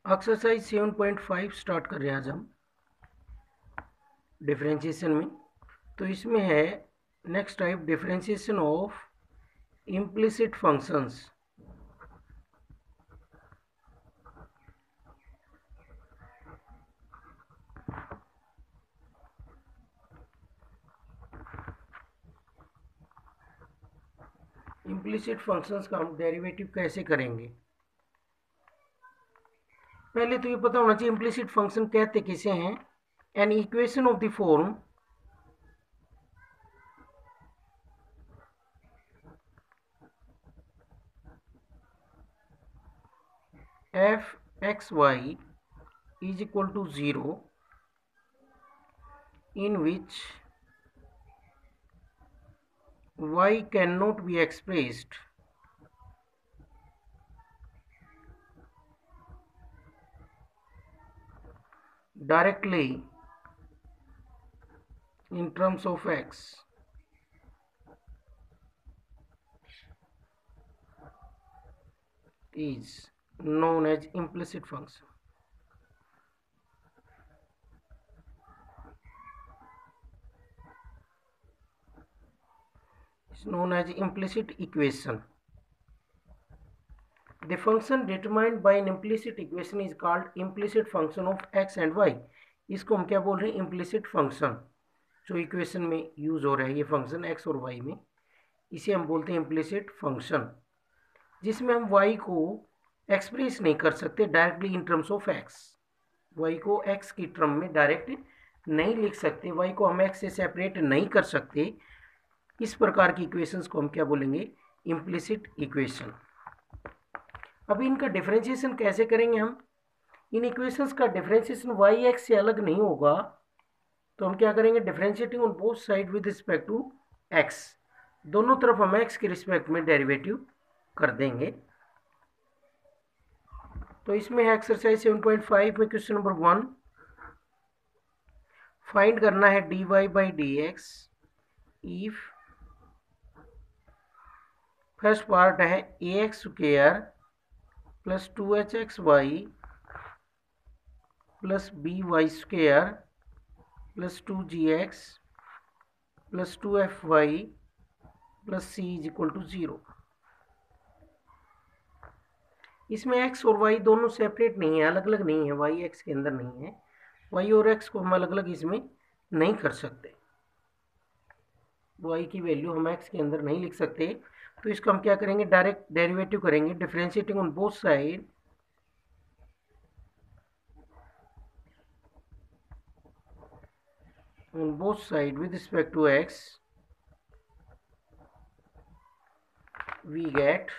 Exercise 7.5 start कर रहे हैं आज हम डिफरेंशिएशन में। तो इसमें है next type differentiation of implicit functions. Implicit functions का हम डेरिवेटिव कैसे करेंगे, पहले तो ये पता होना चाहिए इम्प्लिसिट फंक्शन कहते किसे हैं। An equation of the form f x y is equal to 0 in which y cannot be expressed directly in terms of x is known as implicit function. Is known as implicit equation. The function determined by an implicit equation is called implicit function of x and y. इसको हम क्या बोल रहे हैं, implicit function। जो equation में use हो रहा है ये फंक्शन x और y में, इसे हम बोलते हैं implicit function, जिसमें हम y को एक्सप्रेस नहीं कर सकते directly in terms of x। y को x की टर्म में डायरेक्ट नहीं लिख सकते, y को हम x से सेपरेट नहीं कर सकते। इस प्रकार की इक्वेशंस को हम क्या बोलेंगे, इम्प्लिसिट इक्वेशन। अभी इनका डिफरेंशिएशन कैसे करेंगे हम, इन इक्वेशंस का डिफरेंशिएशन वाई एक्स से अलग नहीं होगा। तो हम क्या करेंगे, differentiating on both side with respect to x, दोनों तरफ हम एक्स के रिस्पेक्ट में डेरिवेटिव कर देंगे। तो इसमें है एक्सरसाइज 7.5 में क्वेश्चन नंबर 1, फाइंड करना है dy by D x if first part है a x square plus 2hxy plus by square plus 2gx plus 2fy plus c is equal to 0। इसमें x और y दोनों सेपरेट नहीं है, अलग अलग नहीं है, y x के अंदर नहीं है, y और x को हम अलग अलग इसमें नहीं कर सकते, y की वैल्यू हम x के अंदर नहीं लिख सकते। तो इसको हम क्या करेंगे, डायरेक्ट डेरिवेटिव करेंगे, differentiating on both side with respect to x we get,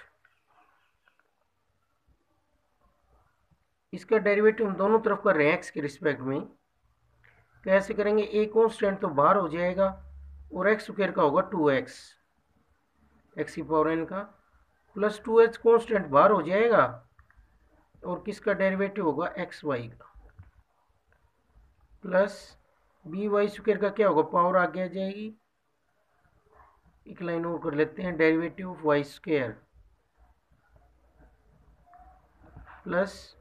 इसका डेरिवेटिव हम दोनों तरफ कर रहे हैं x के रिस्पेक्ट में। कैसे करेंगे, a कॉन्स्टेंट तो बाहर हो जाएगा और x स्क्वायर का होगा 2x x की पावर n का, प्लस 2h कॉन्स्टेंट बाहर हो जाएगा और किसका डेरिवेटिव होगा, एक्स वाई का, प्लस बी वाई स्क्वायर का क्या होगा, पावर आगे आ जाएगी। एक लाइन और कर लेते हैं, derivative of y square plus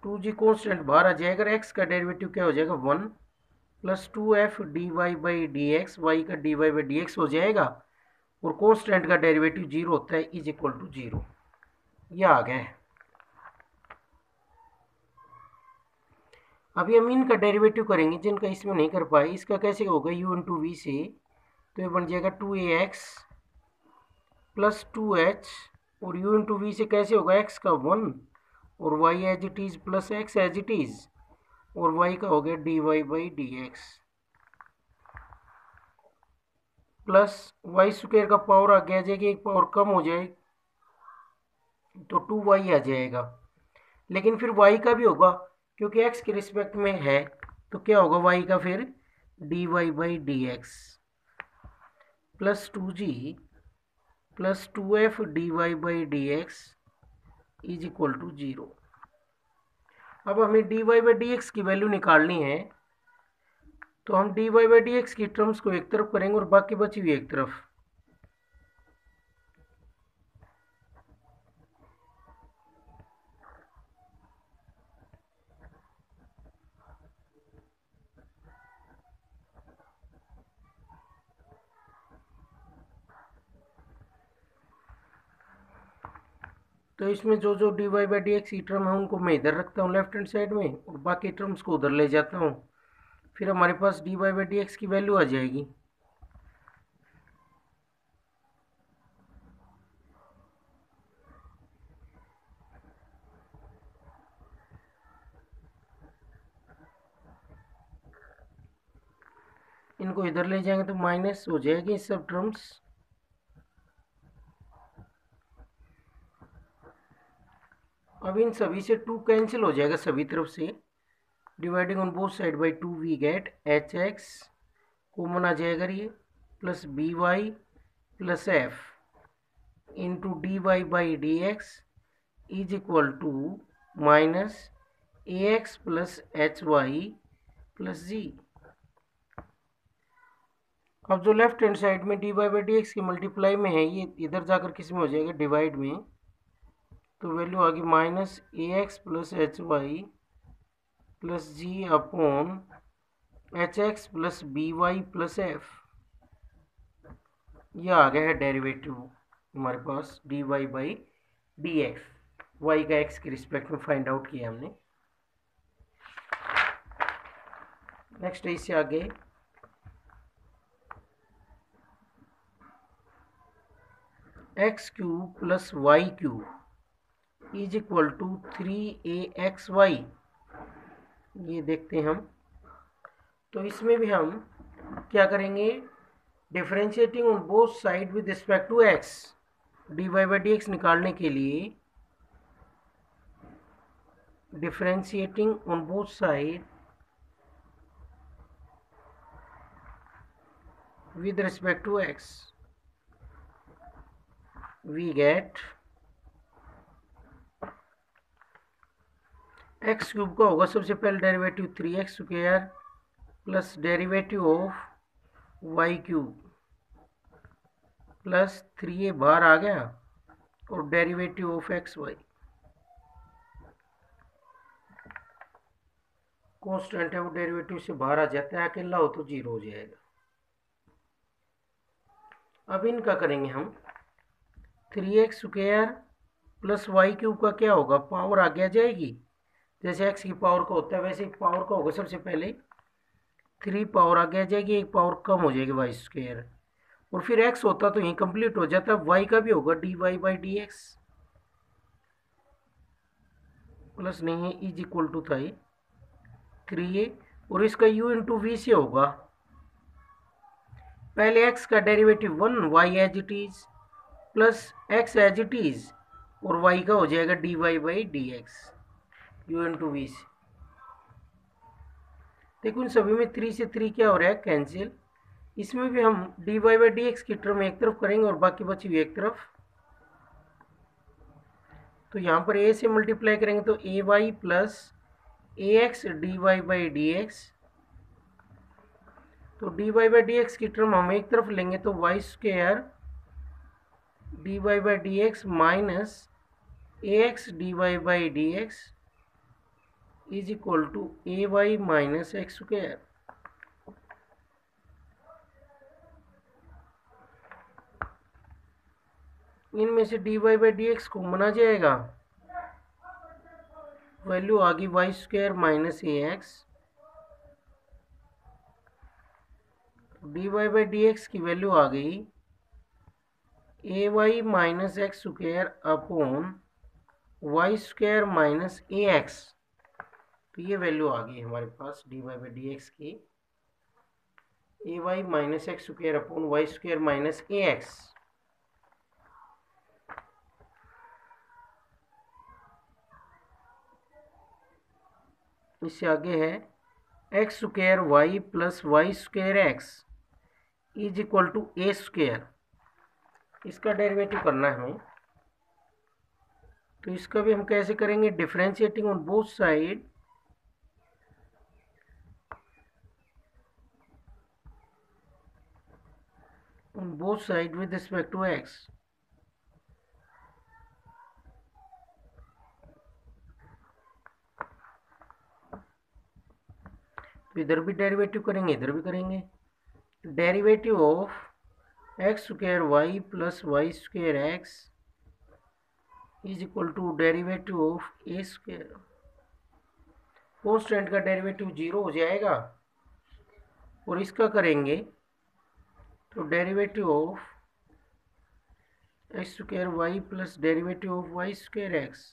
2g constant बाहर आ जाएगा, एक्स का डेरिवेटिव क्या हो जाएगा 1 plus 2f dy by D x, y का dy बाई डी एक्स हो जाएगा और कॉन्स्टेंट का डेरिवेटिव 0 होता है, इज इक्वल टू 0। यह आ गया है। अभी हम इनका डेरिवेटिव करेंगे जिनका इसमें नहीं कर पाए। इसका कैसे होगा, u इंटू वी से, तो ये बन जाएगा 2ax प्लस 2h और u इंटू वी से कैसे होगा, x का 1 और y as it is plus x as it is और y का हो गया dy by D x plus y square का पावर आगे आ जाएगी, एक पावर कम हो जाए तो 2y आ जाएगा। लेकिन फिर y का भी होगा क्योंकि x के रिस्पेक्ट में है, तो क्या होगा y का फिर dy by D x plus 2g plus 2f dy by D x is equal to 0। अब हमें dy बाई डी एक्स की वैल्यू निकालनी है, तो हम dy बाई डी एक्स की टर्म्स को एक तरफ करेंगे और बाकी बची हुई एक तरफ। तो इसमें जो जो d y by D x की टर्म है उनको मैं इधर रखता हूँ लेफ्ट हैंड साइड में, और बाकी टर्म्स को उधर ले जाता हूँ। फिर हमारे पास d y by D x की वैल्यू आ जाएगी। इनको इधर ले जाएंगे तो माइनस हो जाएगी सब टर्म्स। अब इन सभी से 2 कैंसिल हो जाएगा सभी तरफ से। Dividing on both side by 2 we get h x common आ जाएगा ये, plus b y plus f into d y by D x is equal to minus a x plus h y plus g. अब जो left hand side में d y by D x की multiply में है, ये इधर जाकर किस में हो जाएगा, डिवाइड में। तो वैल्यू आ गई minus a x plus h y plus g upon h x plus b y plus f. यह आ गया है डेरिवेटिव हमारे पास d y by D x, y का एक्स के रिस्पेक्ट में फाइंड आउट किया हमने। नेक्स्ट है इससे आगे x cube plus y cube is equal to 3axy। ये देखते हैं हम। तो इसमें भी हम क्या करेंगे, differentiating on both side with respect to x, d y by D x निकालने के लिए differentiating on both side with respect to x we get x cube का होगा सबसे पहले derivative 3x square plus derivative of y cube plus 3a बाहर आ गया और derivative of x y constant है, वो डेरिवेटिव से बाहर आ जाता है, अकेला हो तो 0 हो जाएगा। अब इनका करेंगे हम 3x square plus y cube का क्या होगा, पावर आगे आ जाएगी। जैसे x की पावर का होता है वैसे पावर का होगा, सबसे पहले 3 पावर आगे आ जाएगी, एक पावर कम हो जाएगी वाई स्क्वायर, और फिर x होता तो यही कंप्लीट हो जाता। y का भी होगा d y by D x, plus नहीं है इज इक्वल टू था ये 3a, और इसका u इंटू वी से होगा। पहले x का derivative 1 y as it is plus x as it is, और वाई का हो जाएगा d y by D x u into v से। देखो इन सभी में 3 से 3 क्या हो रहा है, कैंसिल। इसमें भी हम d y by D x की टर्म एक तरफ करेंगे और बाकी बची हुई एक तरफ। तो यहाँ पर ए से मल्टीप्लाई करेंगे तो a y plus a x d y by D x. तो d y by D x की टर्म हम एक तरफ लेंगे तो y square d y by D x minus a x d y by D x is equal to a y minus x square. इनमें से d y by D x common आ जाएगा, वैल्यू आ गई y square minus a x. D y by D x की value आ गई a y minus x square upon y square minus a x. तो ये वैल्यू आ गई हमारे पास d y by D x की, a y minus x square upon y square minus a x. इससे आगे है x square y plus y square x is equal to a square. इसका डेरिवेटिव करना है हमें, तो इसका भी हम कैसे करेंगे, differentiating on both side with respect to x. तो इधर भी डेरिवेटिव करेंगे, इधर भी करेंगे। Derivative of x square y plus y square x is equal to derivative of a square. Constant का डेरिवेटिव 0 हो जाएगा और इसका करेंगे तो derivative of x square y plus derivative of y square x.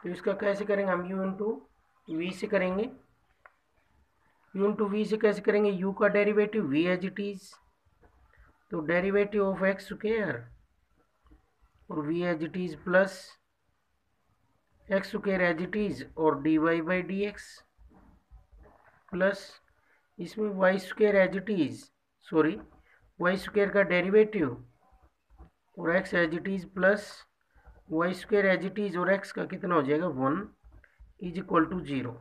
तो इसका कैसे करेंगे हम, u इंटू वी से करेंगे। u इंटू वी से कैसे करेंगे, u का derivative v as it is, तो डेरिवेटिव ऑफ एक्स स्क्वायर और v as it is plus x square as it is और dy by D x plus इसमें y square as it is, sorry y square का derivative और x as it is plus y square as it is और x का कितना हो जाएगा 1 is equal to 0।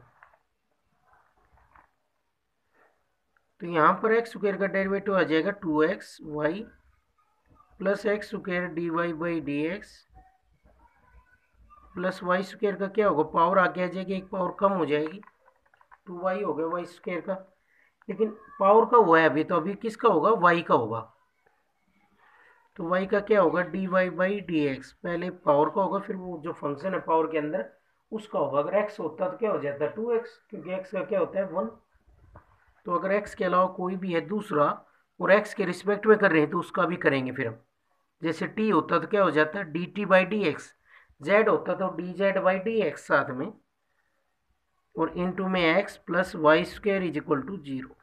तो यहाँ पर एक्स स्क्वायर का डेरिवेटिव आ जाएगा 2x y plus x square d y by D x plus y square का क्या होगा, पावर आगे आ जाएगी, एक पावर कम हो जाएगी, 2y हो गया वाई स्क्वायर का। लेकिन पावर का हुआ है अभी, तो अभी किसका होगा, y का होगा। तो y का क्या होगा, dy बाई डी एक्स, पहले पावर का होगा फिर वो जो फंक्शन है पावर के अंदर उसका होगा। अगर x होता तो क्या हो जाता है 2x, क्योंकि x का क्या होता है 1। तो अगर x के अलावा कोई भी है दूसरा और x के रिस्पेक्ट में कर रहे हैं तो उसका भी करेंगे फिर हम। जैसे t होता तो क्या हो जाता है dt by D x, z होता तो dz बाई डी एक्स साथ में, और इनटू में x plus y square is equal to 0।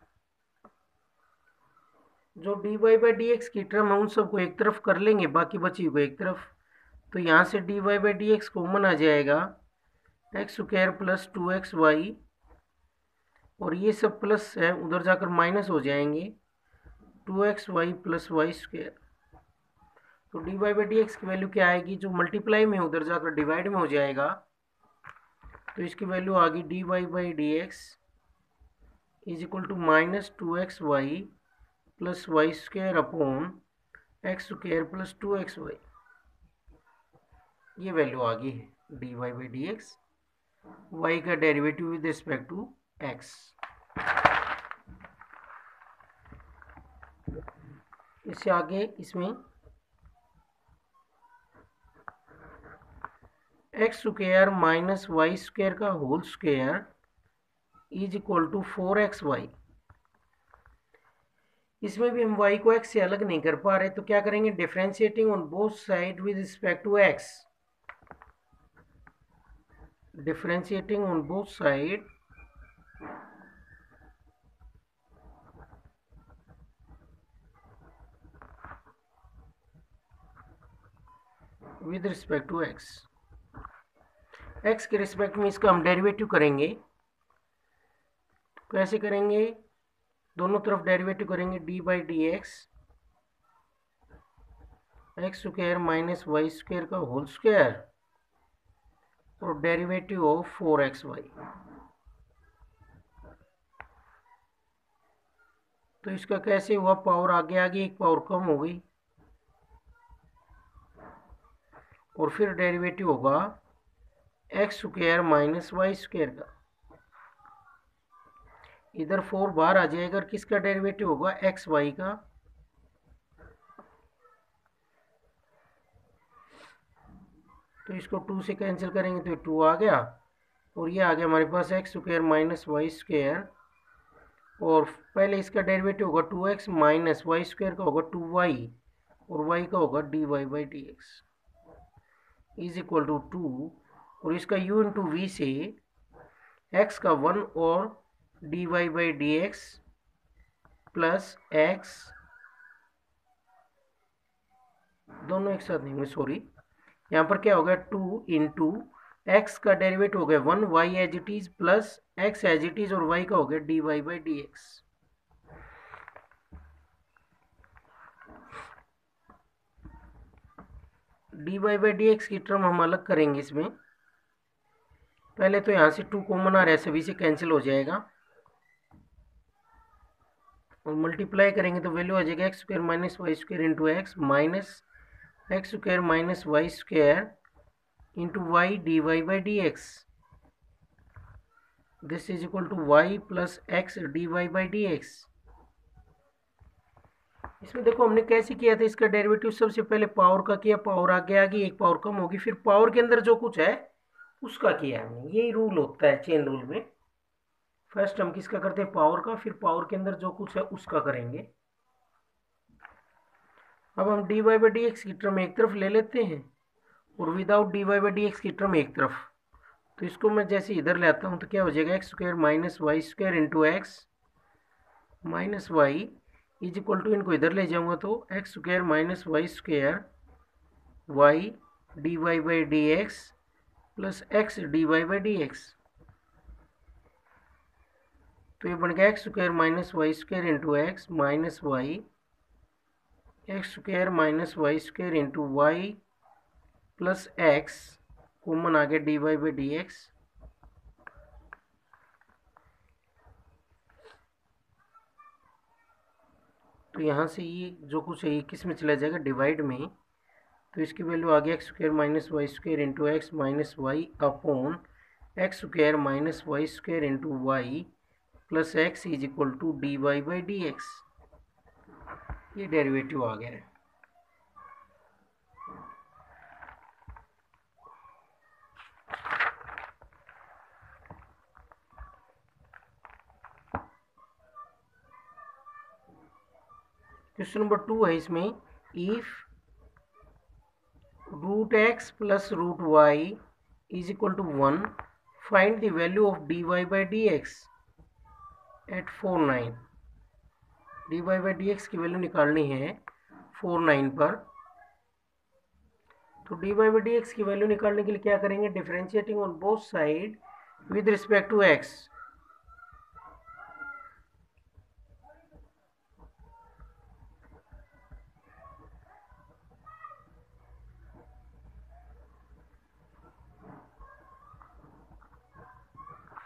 जो dy बाई डी एक्स की टर्म है उन सबको एक तरफ कर लेंगे, बाकी बची हुई एक तरफ। तो यहाँ से dy by D x common आ जाएगा, एक्स स्क्वायर प्लस 2xy, और ये सब प्लस है उधर जाकर माइनस हो जाएंगे, 2xy प्लस वाई स्क्वायर। तो dy बाई डी एक्स की वैल्यू क्या आएगी, जो मल्टीप्लाई में उधर जाकर डिवाइड में हो जाएगा, तो इसकी वैल्यू आ गई dy by D x is equal to minus 2xy plus y square upon x square plus 2xy। ये वैल्यू आ गई है dy by D x, y का derivative with respect to x. इससे आगे इसमें x square minus y square का whole square is equal to 4xy। इसमें भी हम y को x से अलग नहीं कर पा रहे, तो क्या करेंगे, differentiating on both side with respect to x, differentiating on both side with respect to x। x के रिस्पेक्ट में इसका हम डेरिवेटिव करेंगे। कैसे करेंगे, दोनों तरफ डेरिवेटिव करेंगे, d by D x, x square minus y square का होल स्क्वायर और डेरिवेटिव ऑफ 4xy। तो इसका कैसे हुआ, पावर आगे आगे एक पावर कम हो गई, और फिर डेरिवेटिव होगा x square minus y square का, इधर 4 बाहर आ जाएगा, किसका डेरिवेटिव होगा एक्स वाई का। तो इसको 2 से कैंसिल करेंगे तो 2 आ गया, और ये आ गया हमारे पास x square minus y square, और पहले इसका डेरिवेटिव होगा 2x माइनस वाई स्क्वायर का होगा 2y, और y का होगा dy by D x is equal to 2, और इसका u इंटू वी से x का 1 और dy by D x plus x, दोनों एक साथ नहीं हुए, सॉरी, यहाँ पर क्या होगा 2 इंटू एक्स का डेरिवेटिव हो गया 1 y as it is plus x as it is, और वाई का हो गया d y by D x. D y by D x की टर्म हम अलग करेंगे इसमें। पहले तो यहाँ से 2 कॉमन आ रहा है, सभी से कैंसिल हो जाएगा, और मल्टीप्लाई करेंगे तो वैल्यू आ जाएगा x square minus y square into x minus x square minus y square into y dy by dx, this is equal to y plus x dy by dx। इसमें देखो हमने कैसे किया था इसका डेरिवेटिव, सबसे पहले पावर का किया, पावर आगे आ गई, एक पावर कम होगी, फिर पावर के अंदर जो कुछ है उसका किया हमने। यही रूल होता है चेन रूल में। फर्स्ट हम किसका करते हैं, पावर का, फिर पावर के अंदर जो कुछ है उसका करेंगे। अब हम dy बाई डी एक्स की टर्म एक तरफ ले लेते हैं और without dy by D x की टर्म एक तरफ। तो इसको मैं जैसे इधर ले आता हूँ तो क्या हो जाएगा, x square minus y square into x minus y is equal to, इनको इधर ले जाऊंगा तो x square minus y square y d y by D x plus x d y by D x. तो ये बन गया x square minus y square into x minus y x square minus y square into y plus x, common आ गया d y by D x. तो यहाँ से ये जो कुछ है ये किस में चला जाएगा, डिवाइड में। तो इसकी वैल्यू आ गया x square minus y square into x minus y upon x square minus y square into y plus x is equal to d y by D x. ये डेरिवेटिव आ गया है। क्वेश्चन नंबर 2 है इसमें, if root x plus root y is equal to 1 find the value of d y by D x at 4,9। D y by D x की value निकालनी है 4,9 पर। तो d y by D x की value निकालने के लिए क्या करेंगे, differentiating on both side with respect to x.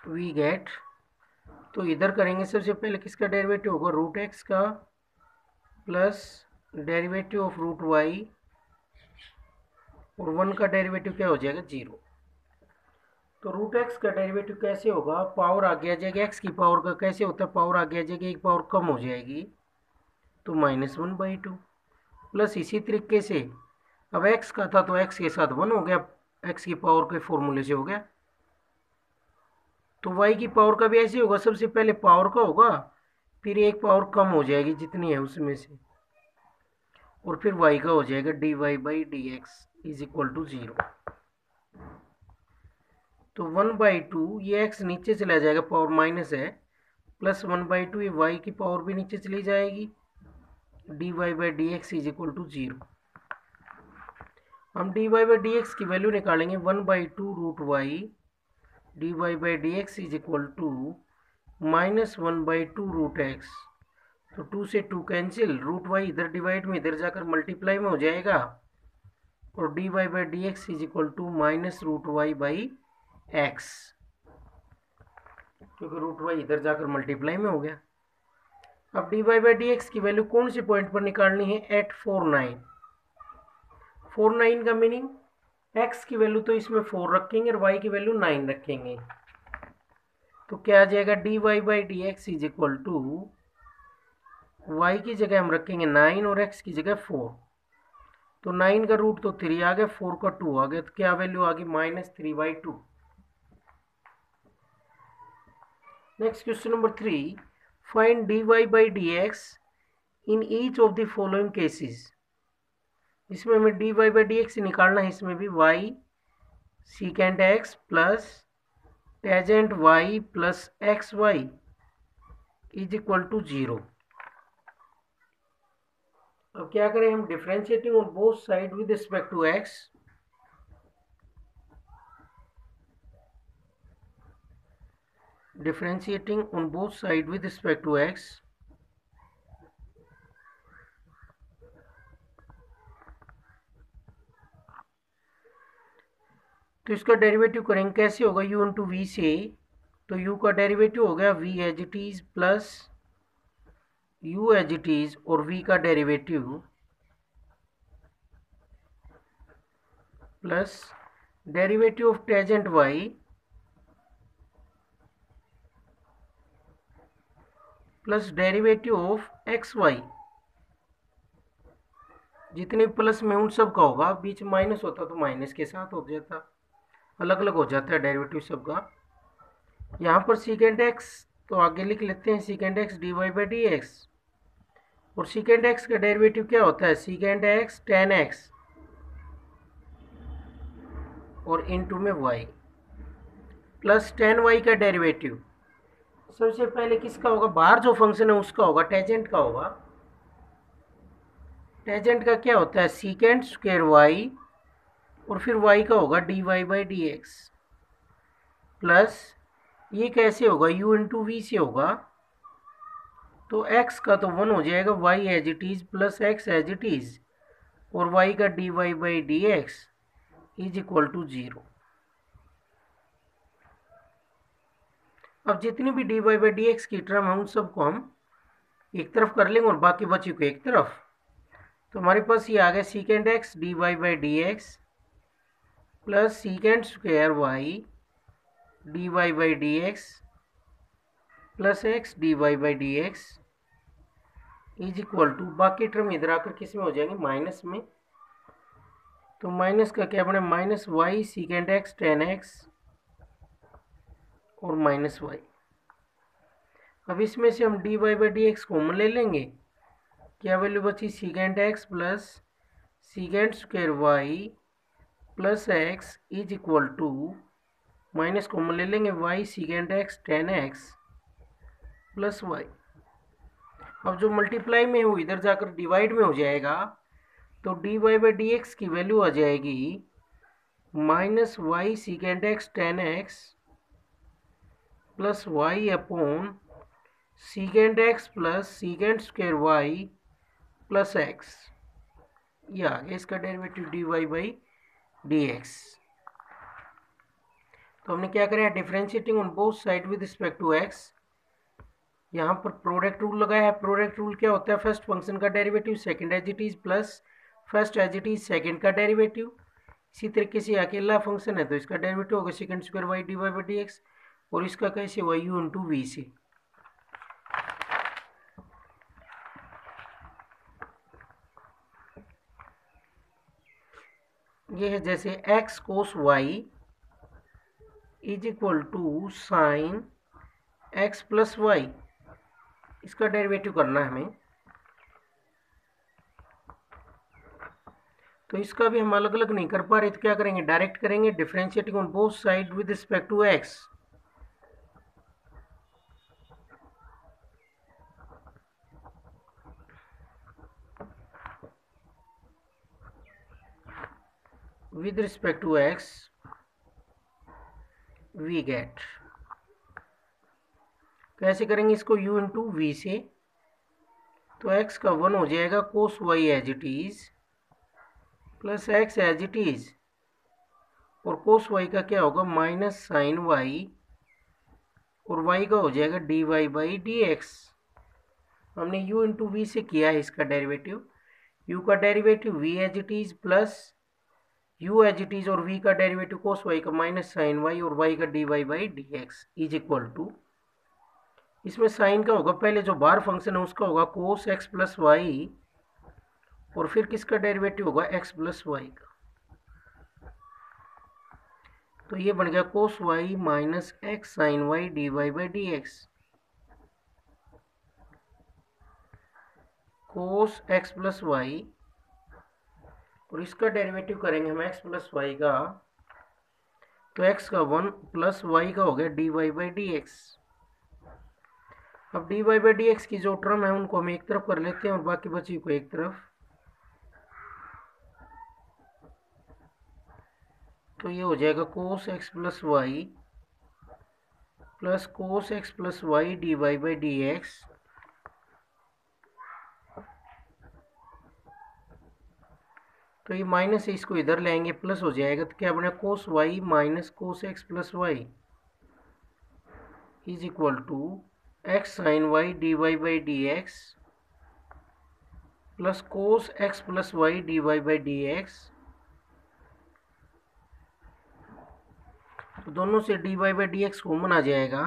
We get, तो इधर करेंगे सबसे पहले किसका डेरिवेटिव होगा, रूट एक्स का plus derivative of root y, और 1 का डेरिवेटिव क्या हो जाएगा, 0। तो रूट एक्स का डेरिवेटिव कैसे होगा, पावर आगे आ जाएगी, एक्स की पावर का कैसे होता है, पावर आगे आ जाएगी, एक पावर कम हो जाएगी तो -1/2 प्लस इसी तरीके से अब एक्स का था तो एक्स के साथ 1 हो गया, एक्स की पावर के फॉर्मूले से हो गया। तो वाई की पावर का भी ऐसे होगा, सबसे पहले पावर का होगा, फिर एक पावर कम हो जाएगी जितनी है उसमें से, और फिर वाई का हो जाएगा d y by D x is equal to 0। तो 1/2 ये एक्स नीचे चला जाएगा, पावर माइनस है, प्लस 1/2 ये वाई की पावर भी नीचे चली जाएगी, d y by D x is equal to 0। हम d y by D x की वैल्यू निकालेंगे 1/2 root y d y by D x is equal to -1/2 root x. तो 2 से 2 कैंसिल, रूट वाई इधर डिवाइड में इधर जाकर मल्टीप्लाई में हो जाएगा, और d y by D x is equal to minus root y by x, क्योंकि रूट वाई इधर जाकर मल्टीप्लाई में हो गया। अब d y by D x की वैल्यू कौन से पॉइंट पर निकालनी है, एट 4,9। 4,9 का मीनिंग एक्स की वैल्यू तो इसमें 4 रखेंगे और वाई की वैल्यू 9 रखेंगे। तो क्या आ जाएगा, d y by D x is equal to, y की जगह हम रखेंगे 9 और एक्स की जगह 4। तो 9 का रूट तो 3 आ गया, 4 का 2 आ गया, तो क्या वैल्यू आ गई, -3/2। Next question number 3, find d y by D x in each of the following cases. इसमें हमें d y by D x निकालना है, इसमें भी y secant x plus tangent y plus x y is equal to 0। अब क्या करें हम, differentiating on both side with respect to x. Differentiating on both side with respect to x. तो इसका डेरिवेटिव करेंगे, कैसे होगा, u इंटू वी से, तो u का डेरिवेटिव हो गया v as it is plus u as it is, और v का derivative plus derivative of tangent y plus derivative of x y. जितने प्लस में उन सब का होगा, बीच माइनस होता तो माइनस के साथ हो जाता, अलग अलग हो जाता है डेरिवेटिव सबका। यहाँ पर सीकेंड एक्स तो आगे लिख लेते हैं, secant x d y by D x, और सीकेंड एक्स का डेरिवेटिव क्या होता है, सीकेंड एक्स टेन एक्स और इनटू में वाई प्लस टेन वाई का डेरिवेटिव सबसे पहले किसका होगा, बाहर जो फंक्शन है उसका होगा, टेंजेंट का होगा। टेंजेंट का क्या होता है, सीकेंड स्क्वायर वाई और फिर वाई का होगा d y by D x plus ये कैसे होगा, u इंटू वी से होगा, तो x का तो 1 हो जाएगा, y as it is plus x as it is, और y का d y by D x is equal to 0। अब जितनी भी d y by D x की टर्म है उन सबको हम एक तरफ कर लेंगे और बाकी बची को एक तरफ। तो हमारे पास ये आ गया secant x d y by D x plus secant square y d y by D x plus x d y by D x is equal to, बाकी टर्म इधर आकर किस में हो जाएंगे, माइनस में। तो माइनस का क्या बने, minus y secant x tan x और माइनस वाई। अब इसमें से हम d y by D x common ले लेंगे, क्या वैल्यू बची, secant x plus secant square y plus x is equal to, minus common ले लेंगे, y secant x tan x plus y. अब जो मल्टीप्लाई में हो इधर जाकर डिवाइड में हो जाएगा, तो d y by D x की वैल्यू आ जाएगी minus y secant x tan x plus y upon secant x plus secant square y plus x. ये आ गया इसका derivative d y by D x. तो हमने क्या करा है, differentiating on both side with respect to x. यहाँ पर प्रोडक्ट रूल लगाया है। प्रोडक्ट रूल क्या होता है, फर्स्ट फंक्शन का derivative second as it is plus first as it is second का डेरिवेटिव। इसी तरीके से अकेला फंक्शन है तो इसका डेरिवेटिव होगा second square y d y by D x, और इसका कैसे हुआ, यू इंटू वी से। ये है जैसे x cos y is equal to sine x plus y, इसका डेरिवेटिव करना है हमें। तो इसका भी हम अलग अलग नहीं कर पा रहे तो क्या करेंगे, डायरेक्ट करेंगे, differentiating on both side with respect to x. with respect to x we get, कैसे करेंगे इसको, u इंटू वी से। तो x का 1 हो जाएगा cos y as it is plus x as it is, और कोस वाई का क्या होगा, माइनस साइन वाई, और y का हो जाएगा d y by D x. हमने u इंटू वी से किया है इसका डेरिवेटिव, u का derivative v as it is plus u as it is, और v का डेरिवेटिव कोस y का माइनस साइन y, और y का d y by D x is equal to, इसमें साइन का होगा पहले जो बाहर फंक्शन है उसका होगा कोस x प्लस वाई, और फिर किसका डेरिवेटिव होगा, x प्लस वाई का। तो ये बन गया cos y minus x sine y d y by D x, cos x plus y, और इसका डेरिवेटिव करेंगे हम x प्लस वाई का, तो x का 1 प्लस y का हो गया d y by D x. अब d y by D x की जो टर्म है उनको हम एक तरफ कर लेते हैं और बाकी बची को एक तरफ। तो ये हो जाएगा cos x plus y plus cos x plus y d y by D x, तो ये माइनस है, इसको इधर लाएंगे प्लस हो जाएगा, तो क्या बना, cos y minus cos x plus y is equal to x sine y d y by D x plus cos x plus y d y by D x. तो दोनों से d y by D x common आ जाएगा,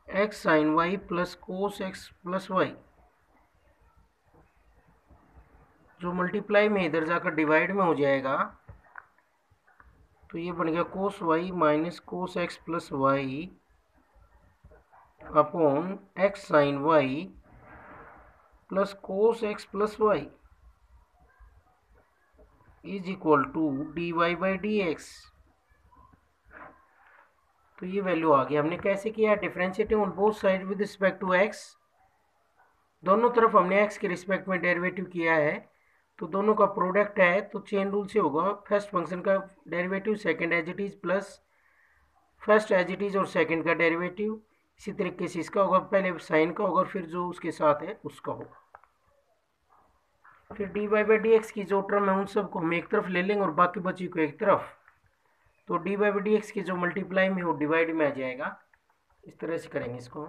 x sine y plus cos x plus y. जो multiply में इधर जाकर divide में हो जाएगा, तो ये बन गया cos y minus cos x plus y upon x sine y plus cos x plus y is equal to d y by D x. तो ये वैल्यू आ गई। हमने कैसे किया? Differentiating on both side with respect to x. दोनों तरफ हमने एक्स के रिस्पेक्ट में डेरिवेटिव किया है, तो दोनों का प्रोडक्ट है, तो चेन रूल से होगा फर्स्ट फंक्शन का derivative second as it is plus first as it is और सेकंड का डेरिवेटिव। इसी तरीके से इसका होगा, पहले साइन का होगा फिर जो उसके साथ है उसका होगा। फिर d y by D x की जो टर्म है उन सबको हम एक तरफ ले लेंगे और बाकी बची को एक तरफ। तो d y by D x की जो मल्टीप्लाई में हो डिवाइड में आ जाएगा। इस तरह से करेंगे इसको।